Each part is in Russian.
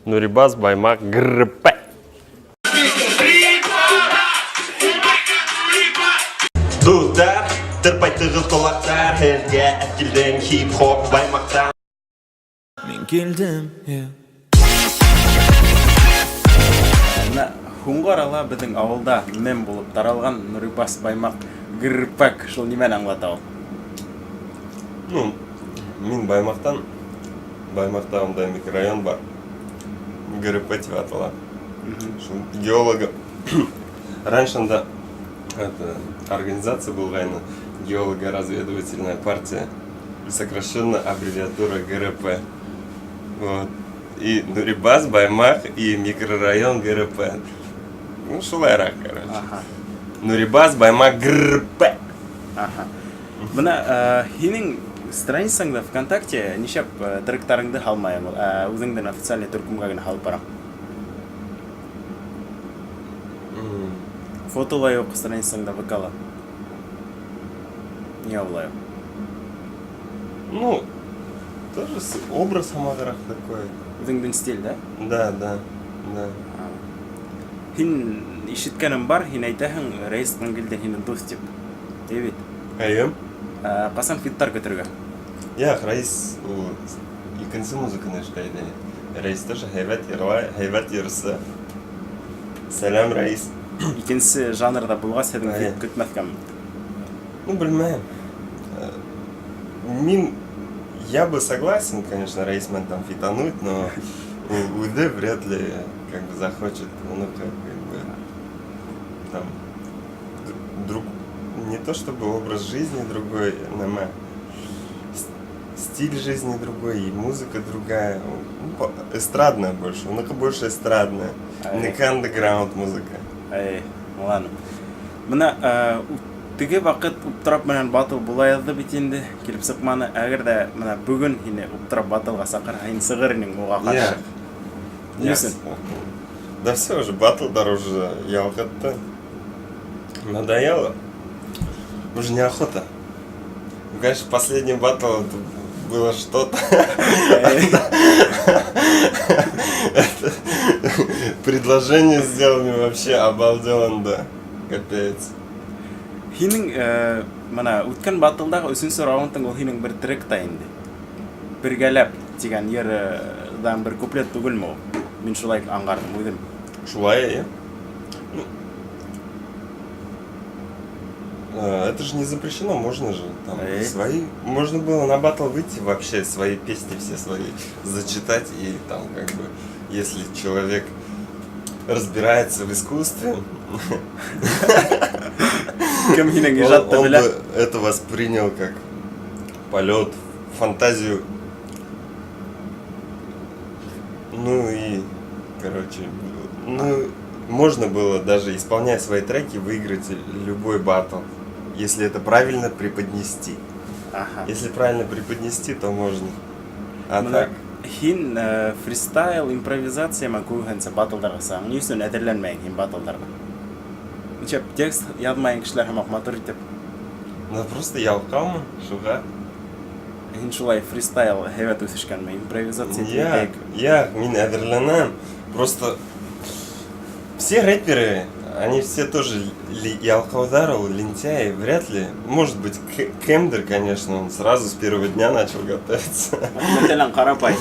Нурибас Баймак ГРП. Достар, тырпайтыгыз колактар, херге әткилден хип-хоп Баймактан. Мен келдім, Мына хуңғы арала біздің ауылда мем болып таралған Нурибас Баймак ГРП шул немен аңлата ол? Ну, мен Баймактан, Баймакта ондай микрорайон бар. ГРП деп аталады. Шул геолога. Раньше да это организация была, геолого-разведывательная партия, сокращенно аббревиатура ГРП. Вот. И Нурибас Баймак и микрорайон ГРП. Ну, шулайрак, короче. Аха. Нурибас Баймак ГРП. Аха. Мына хинең страницаңда ВКонтакте нишеп тректарыңды халмайым. Үзеңден официальный төркемгә генә халып барам. Фотолай юк страницаңда ВКла. Не улай. Ну, тоже образ Хамагарах такой. Үзеңден стиль, да? Да. Хин ишеткәнем бар, хин әйтәһең, Рәис Кангилдән хинең дус дип. Дебит. Айым? Касан фиттар көтергә. Я Рәис икенче музыканы эшләйде. Рәис тоже һәйбәт йөрсе. Сәлам, Рәис. Икенче жанрда булгас, һәм көтмәскән. Ну, блин, я бы согласен, конечно, Рейсман там фитануть, но УД вряд ли как бы захочет, ну как бы там не то чтобы образ жизни другой, но стиль жизни другой, и музыка другая, ну, эстрадная больше, у них больше эстрадная, не андеграунд музыка. Ладно. Мына теге вакыт уптырап менән батыл була язды бит инде. Килеп сыкманы. Әгәр дә менә бүген һине уптырап батылга сакырһаң, сыгырның уга каршы. Нисен? Да все уже, батл дороже ялкатты. Надоело. Уже неохота. Ну, конечно, последний батл было что-то. Предложение сделали вообще обалденно, да. Капец. Хинең менә үткән батылдагы 3нче раундтың ул хинең бер трек та инде. Бергәләп дигән йырдан бер куплет түгелме ул? Мин шулай аңгардым үзем. Шулай, это же не запрещено, можно же там свои. Можно было на батл выйти вообще, свои песни все свои зачитать и там как бы, если человек разбирается в искусстве, он бы это воспринял как полет, фантазию. Ну и, короче, можно было даже, исполняя свои треки, выиграть любой батл, если это правильно преподнести. Ага. Если правильно преподнести, то можно. А так? Хин фристайл, импровизация көйгәнсә батлдарга саң, ни өчен әзерләнмәйин хин батлдарга? Ничә текст язмайын кешеләр һәм матур итеп. Ну просто ялкам, шуга. Хин шулай фристайл һәйбәт үсешкәнме, импровизация. Я мин әзерләнәм. Просто все рэперы, они все тоже ялкаудару, лентяи, вряд ли. Может быть, Кемдер, конечно, он сразу с первого дня начал готовиться. Мәсәлән, Карапай.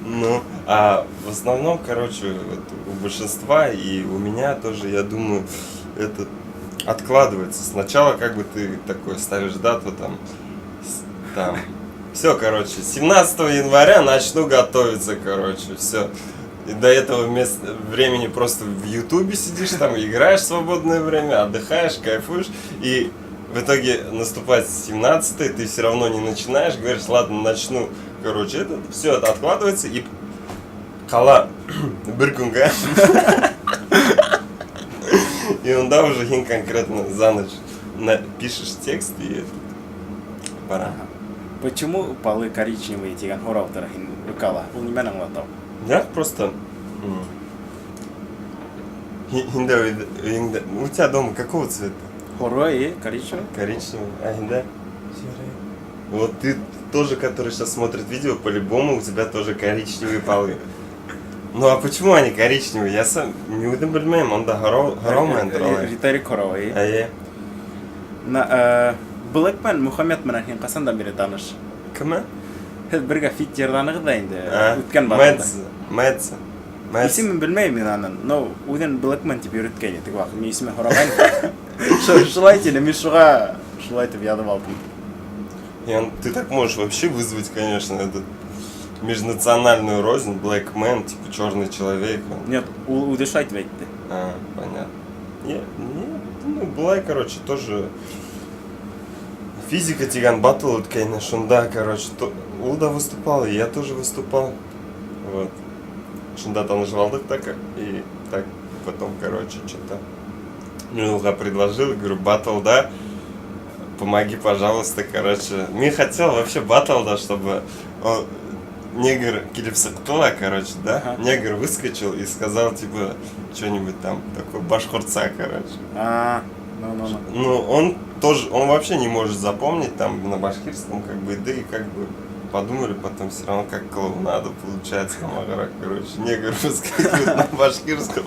Ну, а в основном, короче, вот у большинства и у меня тоже, я думаю, это откладывается. Сначала как бы ты такой ставишь дату там, все, короче, 17 января начну готовиться, короче, все. И до этого времени просто в Ютубе сидишь, там играешь в свободное время, отдыхаешь, кайфуешь. И в итоге наступает 17-й, ты все равно не начинаешь, говоришь, ладно, начну. Короче, все это откладывается и кала биркунга. И он да уже конкретно за ночь пишешь текст и пора. Почему полы коричневые тиган хорауттар рукава? Ул немен аңлатау? Я просто... У тебя дома какого цвета? Хорой и коричневый? Коричневый. А инда? Вот ты тоже, который сейчас смотрит видео, по-любому у тебя тоже коричневые полы. Ну а почему они коричневые? Я сам не удивляюсь, он да гараумен троллай. Риторик хорой. Ае. На Blackman Мухаммед менен хин касандан бери таныш. Кімі? Һез бергә фит жерданы да инде. Үткән бар. Мэдзе. Исемен білмеймін мен анын, но үден Blackman тип үйрөткөн тик вакыт. Мен исеме хораган. Шулай тине, мен шулай тип ядып алдым. Ты так можешь вообще вызвать, конечно, этот межнациональную рознь, Black Man, типа черный человек. Нет, удеш айтып айтты. Понятно. Нет, ну, была, короче, тоже физика тиган батл, вот, конечно, да, короче, Улда выступал, и я тоже выступал. Вот. Шунда там наживалдык так, и так потом, короче, что-то. Улга предложил, говорю, батл, да, помоги, пожалуйста, короче. Мне хотел вообще батл, да, чтобы негр Килипсактула, короче, да, негр выскочил и сказал, типа, что-нибудь там, такой башкурца, короче. Ну, он тоже, он вообще не может запомнить там на башкирском, как бы, да и как бы подумали потом все равно как клоунада получается, Хамагара, короче, негр выскакивает на башкирском.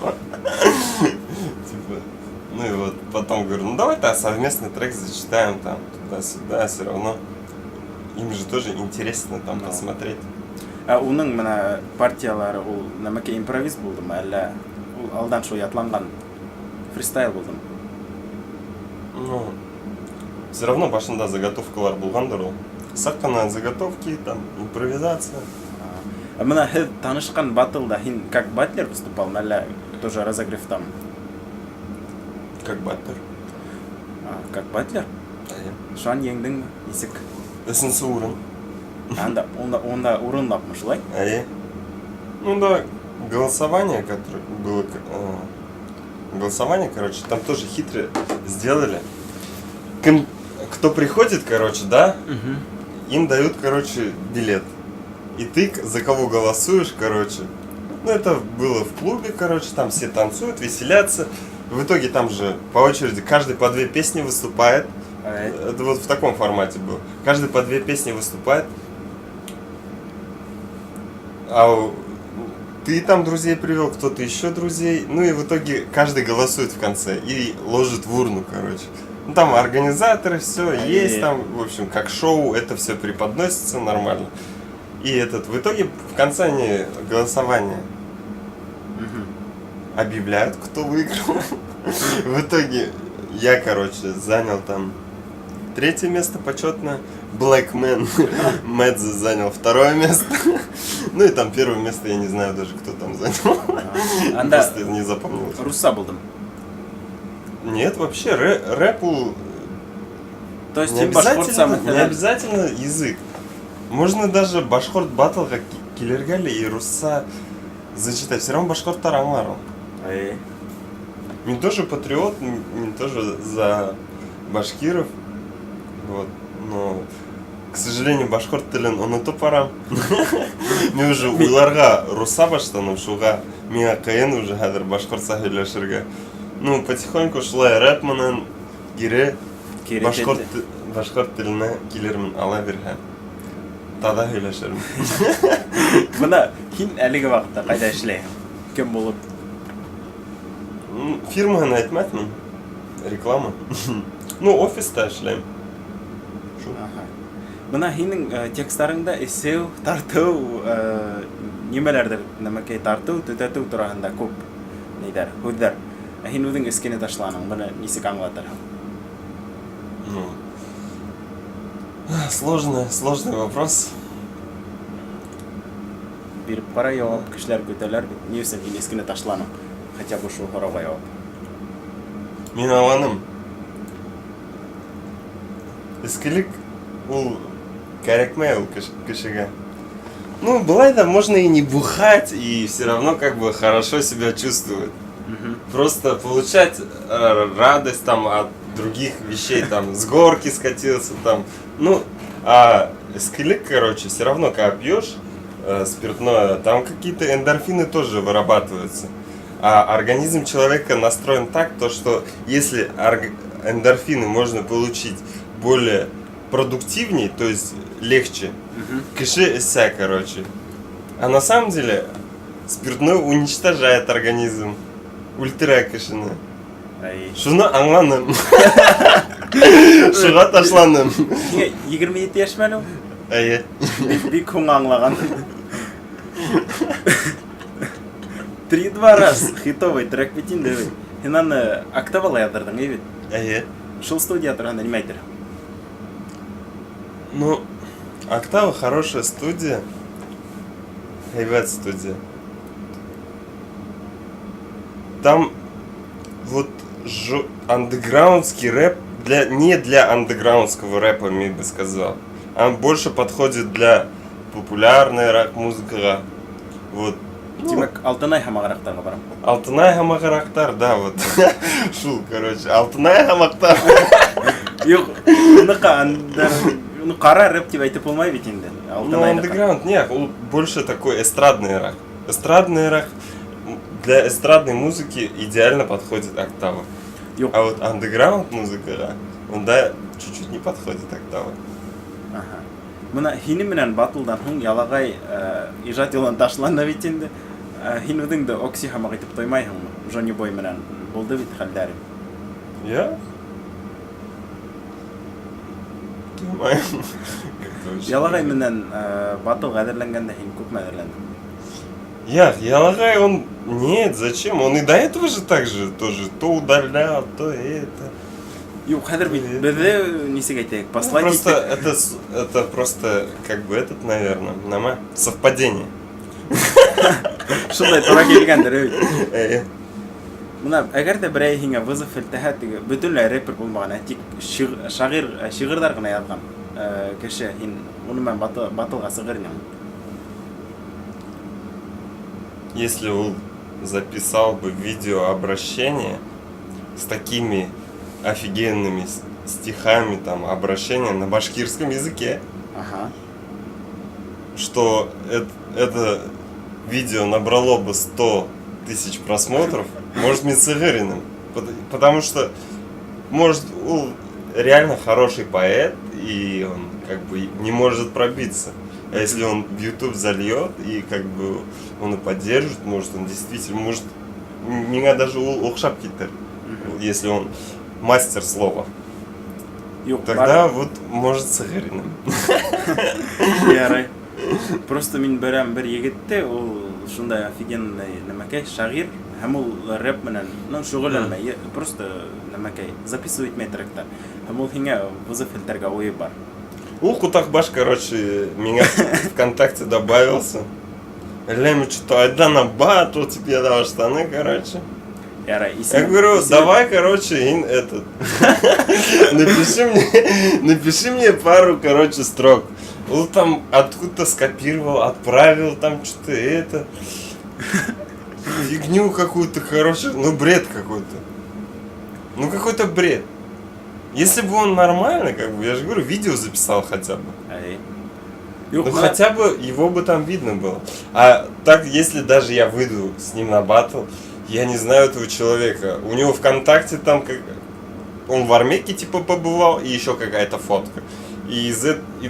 Типа, ну и вот потом говорю, ну давай-то совместный трек зачитаем там, туда-сюда, все равно им же тоже интересно там посмотреть. Уның менә партиялары ул нәмәкә импровиз булдымы, әллә ул алдан шул ятланган фристайл булдымы? Ну, все равно башында заготовкалар булгандыр ул. Сак кына заготовки, там, импровизация. Менә һез танышкан батлда һин как батлер выступал, әллә тоже разогрев там? Как батлер. Как батлер? Шан еңдеңме? Нисек? Эсенсе урын. Анда онда урын тапмы шулай? Ну да, голосование, которое было, голосование, короче, там тоже хитро сделали. Кто приходит, короче, да, им дают, короче, билет. И ты за кого голосуешь, короче. Ну это было в клубе, короче, там все танцуют, веселятся. В итоге там же по очереди каждый по 2 песни выступает. Это вот в таком формате было. Каждый по 2 песни выступает. А ты там друзей привел, кто-то еще друзей. Ну и в итоге каждый голосует в конце и ложит в урну, короче. Ну там организаторы, все есть там, в общем, как шоу, это все преподносится нормально. И в итоге в конце они голосование объявляют, кто выиграл. В итоге я, короче, занял там 3-е место почетное. Black Man Мэдзе занял 2-е место. Ну и там 1-е место, я не знаю даже, кто там занял. Просто не запомнил. Русса булдым. Нет, вообще рэпу То есть не обязательно язык. Можно даже башкорт батл, как Киллергали и Русса зачитать. Все равно башкорттар аңлар. Мен тоже патриот, мен тоже за башкиров. Вот. Но, к сожалению, башкорт тілін ұнытып барам. Мен уже уйларға руса баштаным, шуға миңа қиын уже хәзер башкортса сөйләшергә. Ну, потихоньку шулай рэп менен кире башкорт тіліне килермен ала бирһәм. Тада сөйләшермен. Мына һин әлеге вакытта кайда эшләйһең? Кем булып? Фирманы әйтмәтмен. Реклама. Ну, офиста эшләйм. Мына һинең текстларыңда эсеу, тарту, нимәләрдер, нәмәкәй тарту, төтәтү турында күп нидер, һүзләр. Һин үзең эскене ташланың, моны нисек аңлатырһың? Ну, сложный вопрос. Биреп кара яуап, кешеләр көтәләр бит. Ни өчен һин эскене ташланың? Хотя бы шул сорауга яуап. Мин аланым. Эскелек ул кәрәкмәй ул кешегә. Ну, былай да можно и не бухать, и все равно как бы хорошо себя чувствовать. Просто получать радость там от других вещей, там с горки скатился там. Ну, а эскелек, короче, все равно когда пьешь спиртное, там какие-то эндорфины тоже вырабатываются. А организм человека настроен так, то что если эндорфины можно получить более продуктивней, то есть легче. Киши ся, короче. А на самом деле спиртной уничтожает организм. Ультра кишины. Ай. Шуны аңланым. Шуға ташланым. 27 яш мәлу? Әйе. Бик хуң аңлаған. 3-2 раз хитовый трек бит инде. Сен аны октавала яздырдың, бит? Әйе. Шул студия тұрғанда неме айтыр? Ну, Октава хорошая студия. Ребят, студия. Там вот андеграундский рэп, не для андеграундского рэпа, я бы сказал. Он больше подходит для популярной рэп-музыки. Вот. Демек, Алтынай хамағырақтарға барам. Алтынай хамағырақтар, да, вот. Шул, короче. Алтынай хамақтар. Yok, ну қара рэп деп айтып болмай бит енді. Ну, андеграунд, нет, он больше такой эстрадный рэп. Эстрадный рэп для эстрадной музыки идеально подходит Октава. Yok. А вот андеграунд музыка, он да, чуть-чуть не подходит Октава. Аха. Мына хини менен батылдан хуң ялағай ижат жолын ташланды бит енді. Хин өзіңді Окси хамақ етіп тоймайсың, Жони Бой менен болды бит халдәрі. Я? Понимаю. Ялағай менен батыл қадірленгенде хин көп мәдірленді. Ялагай, он... Нет, зачем? Он и до этого же так же тоже то удалял, то это. Yok, хәдір бит. Бізде несек айтайық, послать Просто это просто как бы этот, наверное, нама совпадение. Шулай тура келгендер бит. Э, Мына әгәр дә берәй һиңә вызов итәһә, теге бөтенләй рэпер булмаган, тик шигырьләр гына язган. Кеше һин уны батылга сыгырның. Если он записал бы видеообращение с такими офигенными стихами, там, обращения на башкирском языке, Ага. что это видео набрало бы 100 тысяч просмотров, может быть, Сыгыриным. Потому что, может, он реально хороший поэт, и он как бы не может пробиться. А если он в YouTube зальет, и как бы он и поддержит, может, он действительно, может, меня даже ухшап кетер, если он мастер слова. Yok, Тогда вот может Сыгыриным. ярай. Просто мин берәм бер егетте, ул шундай офигенный нәмәкәй, шагыйрь, һәм ул рэп менән, ну, шөгыльләнмәй, просто нәмәкәй, записывать итмәй тректа. Һәм ул һиңә вызов итәргә уе бар. Кутахбаш, короче, меня ВКонтакте добавился. Леми что-то, айда на батл, тебе дал штаны, короче. Ярай, Я говорю, давай, короче, этот. Напиши мне пару, короче, строк. Он там откуда-то скопировал, отправил там что-то это. Фигню какую-то, короче, ну бред какой-то. Ну какой-то бред. Если бы он нормально, как бы, я же говорю, видео записал хотя бы. Ну хотя бы его бы там видно было. А так, если даже я выйду с ним на батл, я не знаю этого человека. У него ВКонтакте там как... Он в Армейке типа побывал, и еще какая-то фотка. И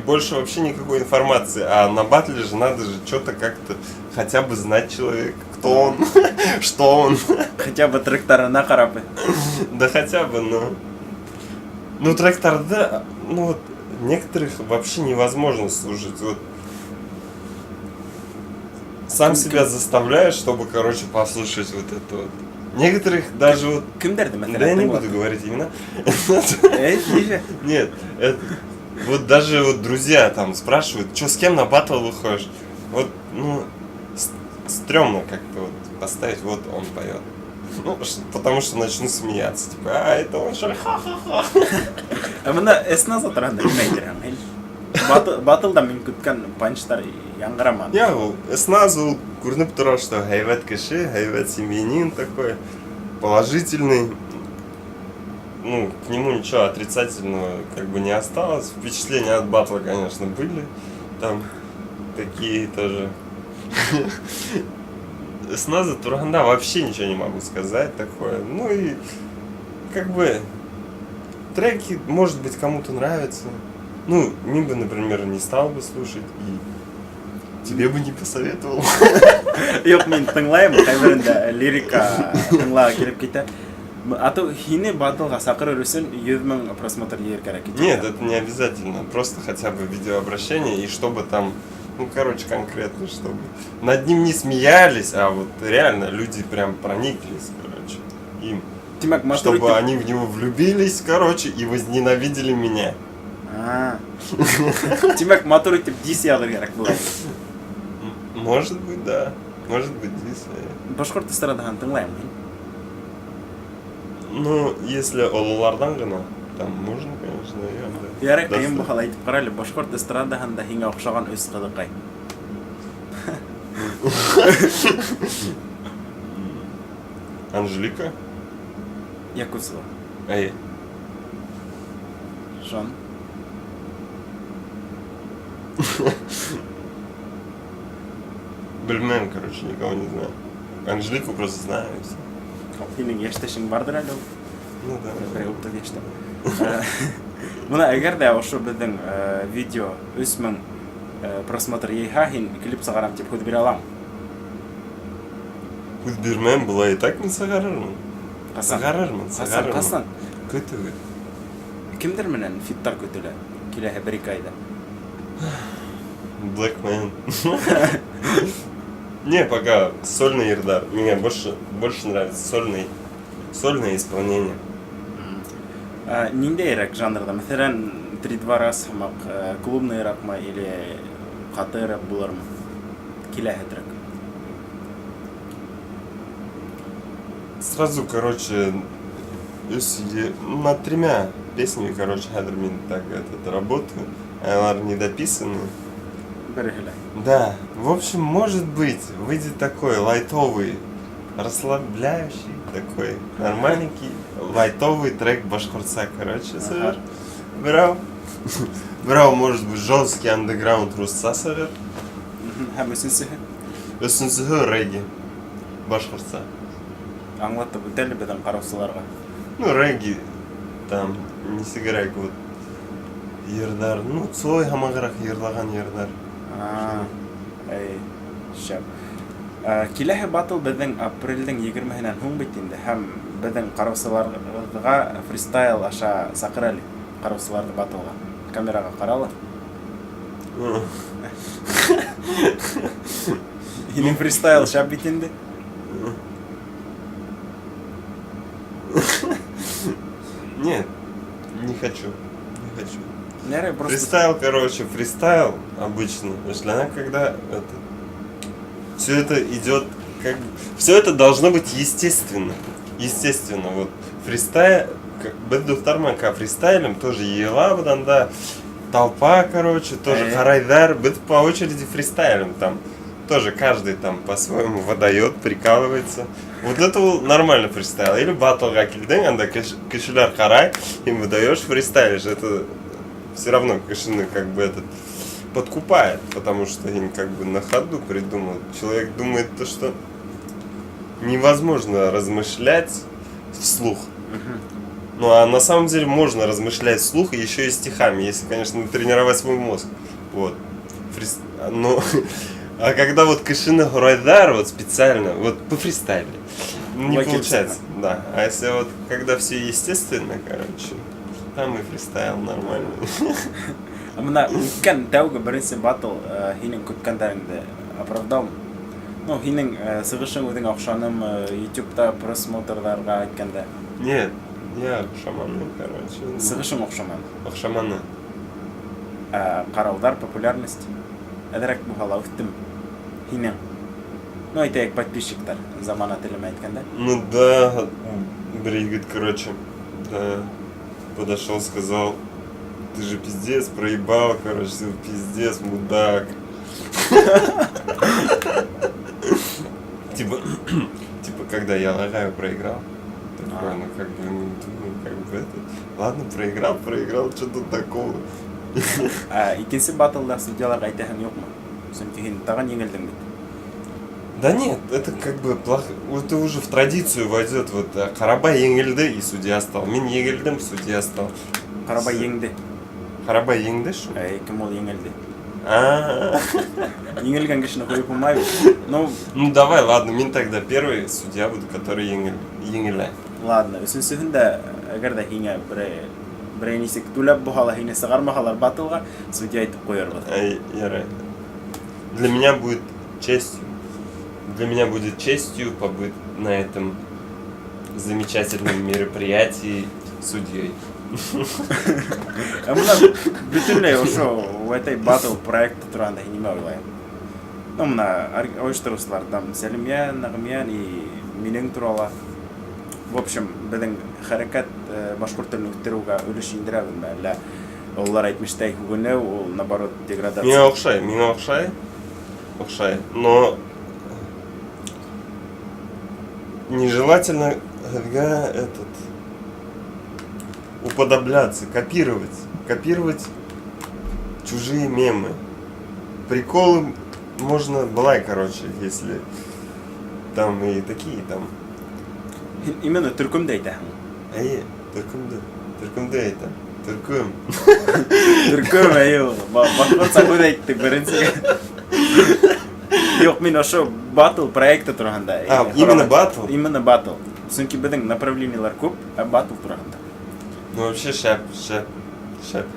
больше вообще никакой информации. А на батле же надо же что-то как-то хотя бы знать человека. Кто он, что он. Хотя бы трактарына қарап. Да хотя бы, ну... Ну трактор, да, ну вот некоторых вообще невозможно слушать. Вот сам себя заставляешь, чтобы, короче, послушать вот это вот. Некоторых даже вот... Кімдерді Да мәселе? я не буду говорить имена. Ниже? Нет, вот даже вот друзья там спрашивают, что с кем на батл выходишь? Вот, ну, стрёмно как-то вот поставить, вот он поет. Ну, потому что начну смеяться. Типа, это он что ли? Ха-ха-ха. Мына эсназа тұрғанда кім айтыр? Батылда мен күткен панчтар яңғыраман. Я сназу көрініп тұрар, что хайват кіші, хайват семьянин такой, положительный. Ну, к нему ничего отрицательного как бы не осталось. Впечатления от батла, конечно, были. Там такие тоже. Сназа Турганда вообще ничего не могу сказать такое. Ну и как бы треки, может быть, кому-то нравятся. Ну, мен бы, например, не стал бы слушать и тебе бы не посоветовал. Yok men тыңлаймын, кайберинде лирика тыңлага келип кетет. А то хине батылга сакырыр үчүн 100 000 просмотр ер керек. Нет, это не обязательно. Просто хотя бы видеообращение и чтобы там, ну, короче, конкретно, чтобы над ним не смеялись, а вот реально люди прям прониклись, короче, им. Демек, Чтобы они в него влюбились, короче, и возненавидели меня. Демек, мотор итеп дис ягыр керек булат. Может быть, да. Может быть, здесь. Башкорт эстрадаһын тыңлаймын. Ну, если олулардан гына, там можно, конечно, да. Ярый, кыйын бу халай айтып карайлы, башкорт эстрадаһында һиңа охшаган өз кызыкай. Анжелика? Якусова. Эй. Жан. Блин, короче, никого не знаю. Анжелику просто знаю. И всё. Һинең яшьтәшең бардыр әле ул? Ну да. Бер утта яшьтә. Мына әгәр дә ошо безнең видео 3000 просмотр йыйһа, һин клип сыгарам дип һүз бирә алам. Һүз бирмәм, була и так не сагарырмын. Сагарырмын. Касан? Көтү. Кимдер менән фиттар көтелә? Киләһе 1-2 айда. Black Man. Не, пока сольный Ердар. Мне больше нравится сольное исполнение. Ниндәйрәк жанрда? Мәсәлән, 3-2 раз һәм клубныйракмы или каты рэп булырмы? Киләһе трек. Сразу, короче, над 3 песнями, короче, хәзер мин так работаю. Алар не дописаны. Да, в общем, может быть, выйдет такой лайтовый, расслабляющий, такой нормальненький, лайтовый трек башкортса, короче, сыр. Брау, может быть, жесткий андеграунд русса сыр. Һәм Өсінсігі регги башкортса. Аңлатып үтәле безнең караусыларга. Ну, регги, там, не сиграйк, вот, Ердар, ну, Цой хамагырак ерлаган Ердар. Шәп. Киләһе батыл безнең апрельдең 20-һеннән һуң бит инде һәм безнең караусыларга фристайл аша сакыр әле. Караусыларны батылга. Камерага каралы. Һинең фристайл шәп бит инде. Нет, не хочу. Просто Фристайл обычно. Если она когда все это идет, как все это должно быть естественно. Естественно, вот фристайл, бэдду втармака фристайлем тоже ела, да, толпа, короче, тоже харайдар, бэд по очереди фристайлем там. Тоже каждый там по-своему выдает, прикалывается. Вот это нормально фристайл. Или батлга кильден, анда кешелер харай, им выдаешь, фристайлишь. Это все равно кешины как бы этот подкупает, потому что им как бы на ходу придумал. Человек думает то, что невозможно размышлять вслух. Ну а на самом деле можно размышлять вслух и еще и стихами, если, конечно, тренировать свой мозг. Вот. Но а когда вот кешины гурайдар вот специально, вот по фристайле, не получается. Да. А если вот когда все естественно, короче, там и фристайл нормально. Мына үткән тәүге беренче батл һинең көткәндәреңде оправдау. Ну, һинең сыгышың үзең охшаным YouTube'да просмотрларга әйткәндә. Нет, я шаманы, короче. Сыгышың охшаманы. Охшаманы. Караудар, популярность. Әдерәк бу хала үттем. Һинең. Ну, әйтәйек, подписчиктар замана телеме әйткәндә. Ну да, Бригит, короче, да, подошел, сказал: ты же пиздец, проебал, короче, пиздец, мудак. Типа, когда я Лагаю проиграл, такой, ну как бы это, ладно, проиграл, что тут такого. Икенче батлда судьяларга әйтәһең юкмы? Сөнки һин тагын еңелдең бит. Да нет, это как бы плохо, это уже в традицию войдет, вот Карабай еңелді и судья стал, мен еңелдім, судья стал. Карабай еңді. Харабай еңді шу? Кім ол еңілді. А, Еңілген кішіні қойып болмайды. Ну, ну давай, ладно, мен тогда первый судья буду, который еңілі. ладно, үшіншісінде әгер де хиңе бір енесек түләп бұхала хиңе сығармақалар батылға судья айтып қойыр бұд. Ярай. Для меня будет честью. Для меня будет честью побыть на этом замечательном мероприятии судьей. Мына бүтінлей ошо этой батл проекты туранда хиңеме ойлайым. Ну, мына ойыштырушылардан Сәлімиян, Нағымиян и менің туралы. В общем, біздің харакат башқұрт тілін өттеруге өліш ендірәбін бә, әлі олар айтмыштай күгіні, ол наоборот деградация. Меңа оқшай, но нежелательно уподобляться, копировать чужие мемы. Приколы можно былай, короче, если там и такие там. Именно түркімді айтахың. Түркімді айтам. Түркім. Түркім, башқұрт сақуды айттық бірінсі. Жоқ, мен ошо батл проекты тұрғанда. Именно батл? Именно батл. Сүнки біздің направлениялар көп, батл тұрғанда. Ну вообще шәп,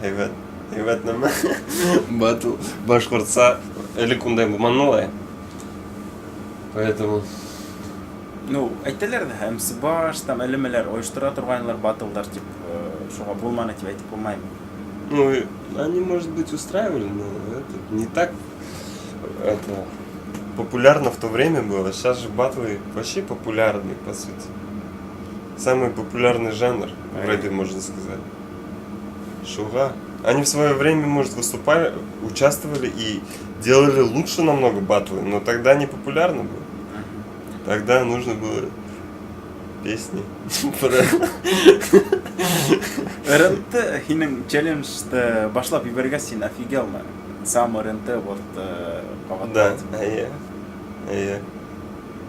хайват нама. Батл башқұртса әлі күндай бұманылай. Поэтому... Ну, айтылар да, әмсі баш, там әлімелер ойыштыра тұрғанылар батылдар, тип, шоға болманы, тип, айтып болмайым. Ну, они, может быть, устраивали, но это не так популярно в то время было. Сейчас же батлы вообще популярны, по сути. Самый популярный жанр, вроде можно сказать. Шуга. Они в свое время, может, выступали, участвовали и делали лучше намного батлы, но тогда не популярно было. Тогда нужно было песни. РНТ хинің челленджді башлап еберге сен офигел ма? Сам РНТ вот Да,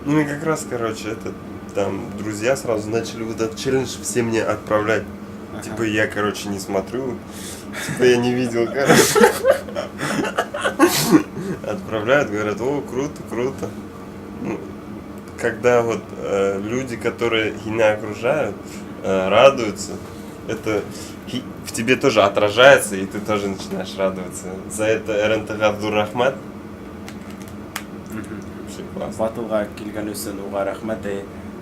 Ну и как раз, короче, там друзья сразу начали вот этот челлендж все мне отправлять. Типа я, короче, не смотрю, типа я не видел, короче. Отправляют, говорят, о, круто. Ну, когда вот люди, которые меня окружают, радуются, это в тебе тоже отражается, и ты тоже начинаешь радоваться. За это РНТ Абдурахмат. Вообще классно. Батылға келген өсін оға рахмет.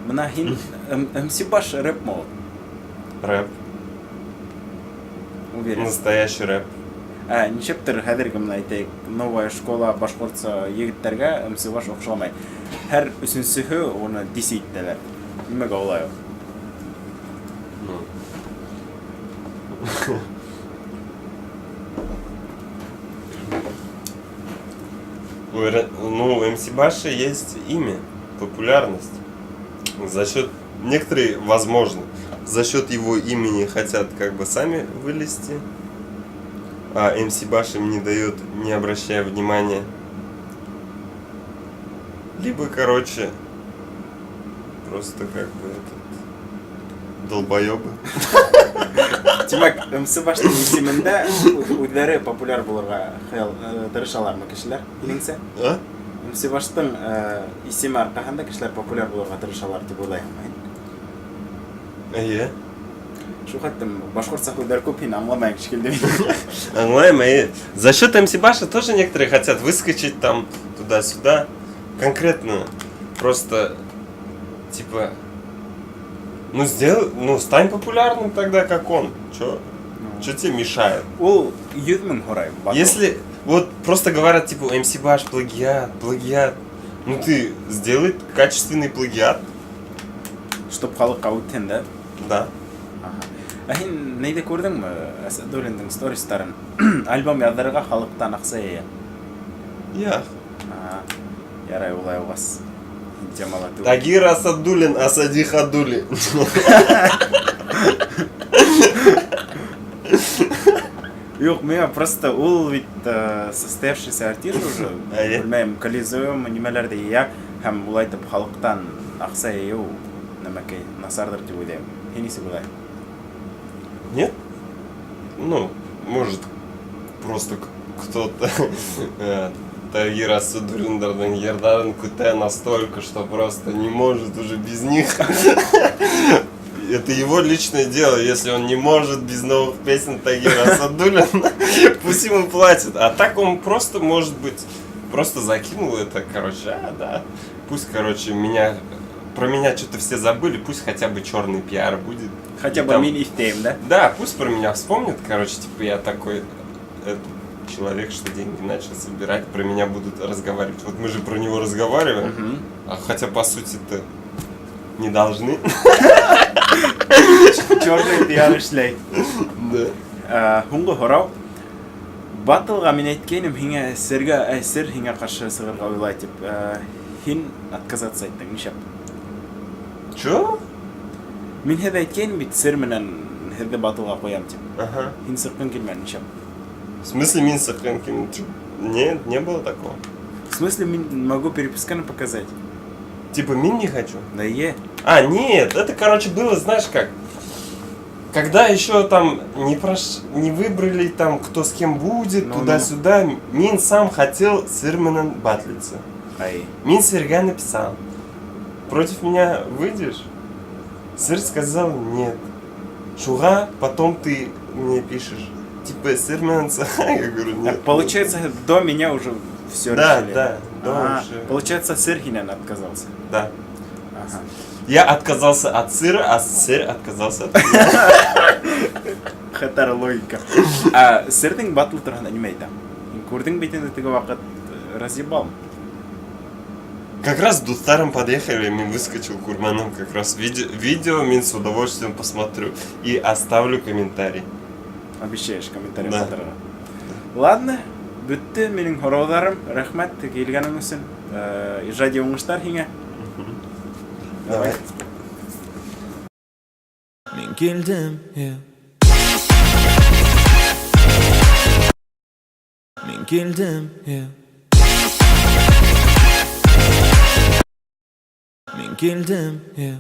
Мына хин әмсі баш рэп ма ол? Рэп. Уверен. Настоящий рэп. Нешептір хәдіргі мына айтайық, новая школа башқұртса егіттерге әмсі баш оқшаламай. Әр үсінсіхі оны десейттелер. Немеге олай ол? Ну, у МС Баши есть имя, популярность. За счет, некоторые, возможно, за счет его имени хотят как бы сами вылезти, а МС Баш им не дает, не обращая внимания. Либо, короче, просто как бы долбоебы. Демек, МС Баштың есімінде өздері популяр болырға тырышалар ма кішілер? Еліңсе? МС Баштың есімі арқағанда кішілер популяр болырға тырышалар деп ойлайым. Шу қаттым, башқұрт сақудар көп хин аңламайын кішкелді. Аңлайым, За счет МС Баша тоже некоторые хотят выскочить там туда-сюда. Конкретно, просто, типа, стань популярным тогда, как он. Чё тебе мешает? Ол юдмін хорай. Если, вот, просто говорят, типа, МС Баш, плагиат. Ну ты сделай качественный плагиат. Чтоб халыққа өттен, да? Да. Хин нейді көрдің мі? Асадуллиндің стористарын. Альбом яздарға халықтан ақса ие. Я. Ярай олай оғас. Тагир Асадуллин, Асади Хадули. Yok, мен просто ол ведь состоявшийся артист уже. Білмейм, коллизиум, немелерде ия, һәм олай тіп халықтан ақса еу, немекей, насардыр деп ойлайым. Хенесі олай? Нет? Ну, может просто кто-то Тагир Асудулиндардан Ердарын Куте настолько, что просто не может уже без них. Это его личное дело, если он не может без новых песен Тагира Асадулина, пусть ему платят. А так он просто, может быть, просто закинул это, короче, да. Пусть, короче, про меня что-то все забыли, пусть хотя бы черный пиар будет. Хотя И бы там- мини-тейм, да? Да, пусть про меня вспомнят, короче, типа я такой человек, что деньги начал собирать, про меня будут разговаривать. Вот мы же про него разговариваем, а хотя по сути-то не должны. Черный пиар эшлей. Да. Хунго хорау. Батылға мен әйткенім, хиңа сірге әсір, хиңа қаршы сығырға ойлай деп. Хин отказаться айттың, нишап. Чё? Мен хеді әйткенім бит сір менен хеді батылға қоям деп. Ага. Хин сырқын келмен, нишап. В смысле Минса Хэнкин? Нет, не было такого. В смысле, мен могу переписканы показать? Типа Мин не хочу. Да е. А, нет, это, короче, было, знаешь как? Когда еще там не выбрали там, кто с кем будет, Ну, туда-сюда, Мин сам хотел с Ирманом батлиться. Ай. Мин Серга написал: против меня выйдешь? Сыр сказал нет. Шуга, потом ты мне пишешь. Типа Сырман я говорю нет. Получается, до меня уже все Да, решили. да, да, уже. Получается, сыр хинен отказался. Да. Ага. Я отказался от сыра, а сыр отказался от меня. Хатар логика. Сырдың батыл тұрғанда неме айтам? Көрдің бетінде тігі вақыт разъебал. Как раз до старым подъехали, Мин выскочил Курманом, как раз видео Мин с удовольствием посмотрю и оставлю комментарий. Обещаешь комментарий Да. қатарға. Ладно, бүтті менің хораударым. Рахмет, келгенің үшін. Ижади оңыштар хиңе. Давай. Мен келдім, yeah. Мен келдім, yeah. Мен келдім, yeah.